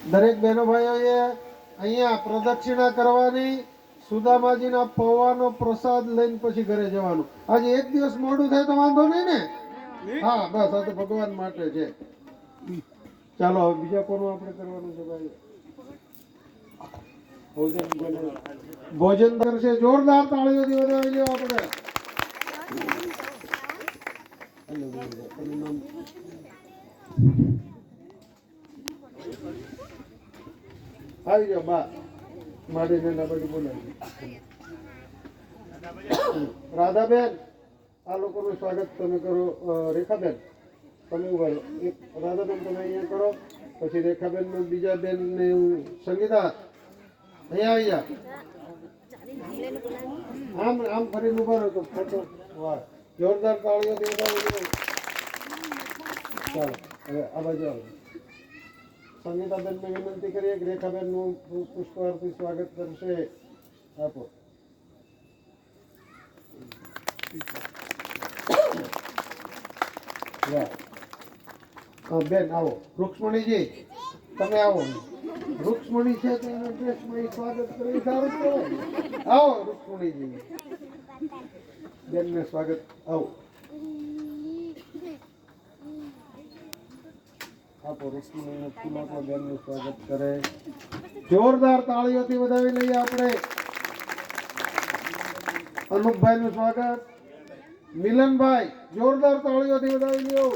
દરેક બહેનો ભાઈઓએ અહીંયા પ્રદક્ષિણા કરવાની, સુદામાજીના પૌવાનો પ્રસાદ લઈને પછી ઘરે જવાનું. આજે એક દિવસ મોડું થાય તો વાંધો નહીં ને? હા બસ, આ તો ભગવાન માટે છે. ચાલો હવે બીજા કોનું આપણે કરવાનું છે ભાઈ? ભોજન કરશે. જોરદાર તાળીઓથી વધાવી લ્યો આપણે. આવી જાઓ બા, મારી ને બાજુ બોલાવી. રાધાબેન, આ લોકોનું સ્વાગત તમે કરો. રેખાબેન તમે ઉભા રહો. એક રાધાબેન તમે અહીંયા કરો, પછી રેખાબેન ને બીજા બેન ને સંગીતા અહીંયા આવી જા. આમ આમ ફરીને ઉભા રહો તો ફોટો. વાહ, જોરદાર તાળીઓથી વધાવી દો. ચાલો હવે આ બાજુ આવો. સંગીતાબેન ને વિનંતી કરીએ કે રેખાબેન નું પુષ્પાર્થી સ્વાગત કરશે. આપો. બેન આવો. રૂક્ષ્મણીજી તમે આવો. રૂક્ષ્મણી છે તો એના ડ્રેસમાં સ્વાગત કરી સારું કહેવાય. આવો રૂક્ષ્મણીજી, બેન ને સ્વાગત. આવો આપો. રૂક્ષ્મણીને ફૂલ આપો, બેન નું સ્વાગત કરે. જોરદાર તાળીઓથી વધાવી લઈએ આપણે. અનુપભાઈ નું સ્વાગત. મિલનભાઈ, જોરદાર તાળીઓથી વધાવી લ્યો.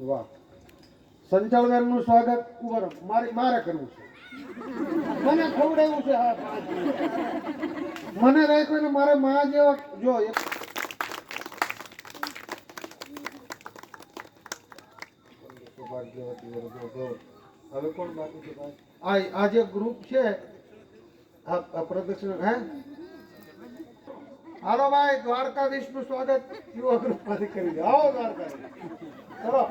વાહ. સંચાલન નું સ્વાગત. ઉપર મારે કરવું છે. મને ખવડાવ્યું છે. હા, મને રાખ્યું ને મારે માં જેવા. જો હવે કોણ બાકી છે ભાઈ? આ જે ગ્રુપ છે આ પ્રદક્ષિણ. હે હાલો ભાઈ, દ્વારકાધીશ નું સ્વાગત યુવા ગ્રુપ માંથી કરી દો. આવો દ્વારકાધીશ. ચલો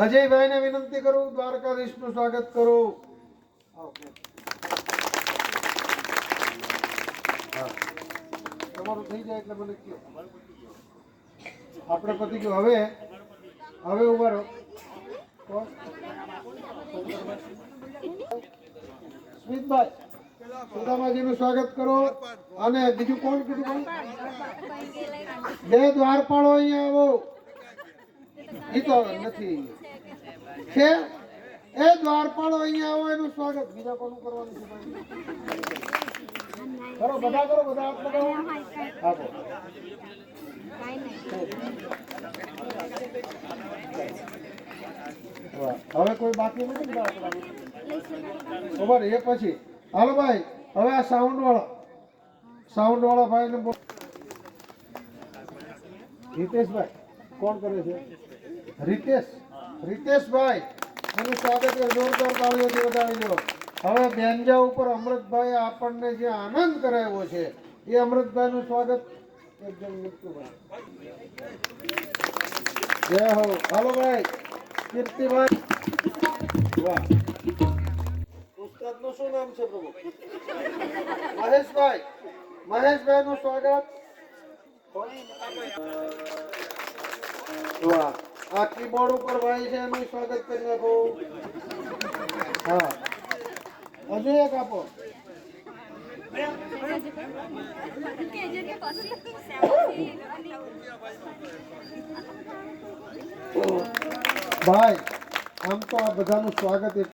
અજયભાઈ ને વિનંતી કરું, દ્વારકાધીશ નું સ્વાગત કરું. તમારું થઈ જાય એટલે મને કહો. આપણે પતિ ગયું. હવે ઉભા રહો. સ્મિતભાઈ, સુદામાજી નું સ્વાગત કરો. અને બીજું કોણ કીધું? બે દ્વારપાળો અહીંયા આવો. એ તો નથી છે. એ દ્વારપાળો અહીંયા આવો, એનું સ્વાગત. બીજા કોનું કરવાનું છે ભાઈ? કરો બધા, કરો બધા. આપો. હવે કોઈ બાકી નથી. ખબર એ પછી. હાલો ભાઈ, હવે આ સાઉન્ડ વાળા ભાઈ ને બોલ. હિતેશભાઈ કોણ કરે છે? રિતેશભાઈ એનું સ્વાગત જોરદાર તાળીઓથી વધાવી લો. હવે બેન્જા ઉપર અમૃતભાઈ આપણને જે આનંદ કરાવ્યો છે એ અમૃતભાઈ નું સ્વાગત. એકદમ મૃત્યુભાઈ, જય હો. હાલો ભાઈ, કીર્તિભાઈ. વાહ. ઉસ્તાદ નું શું નામ છે પ્રભુ? મહેશભાઈ નું સ્વાગત. વાહ. આ કીબોર્ડ ઉપર ભાઈ છે, એનું સ્વાગત કરી નાખો. હા, હજુ એક આપો. ભાઈ આમ તો આ બધાનું સ્વાગત એક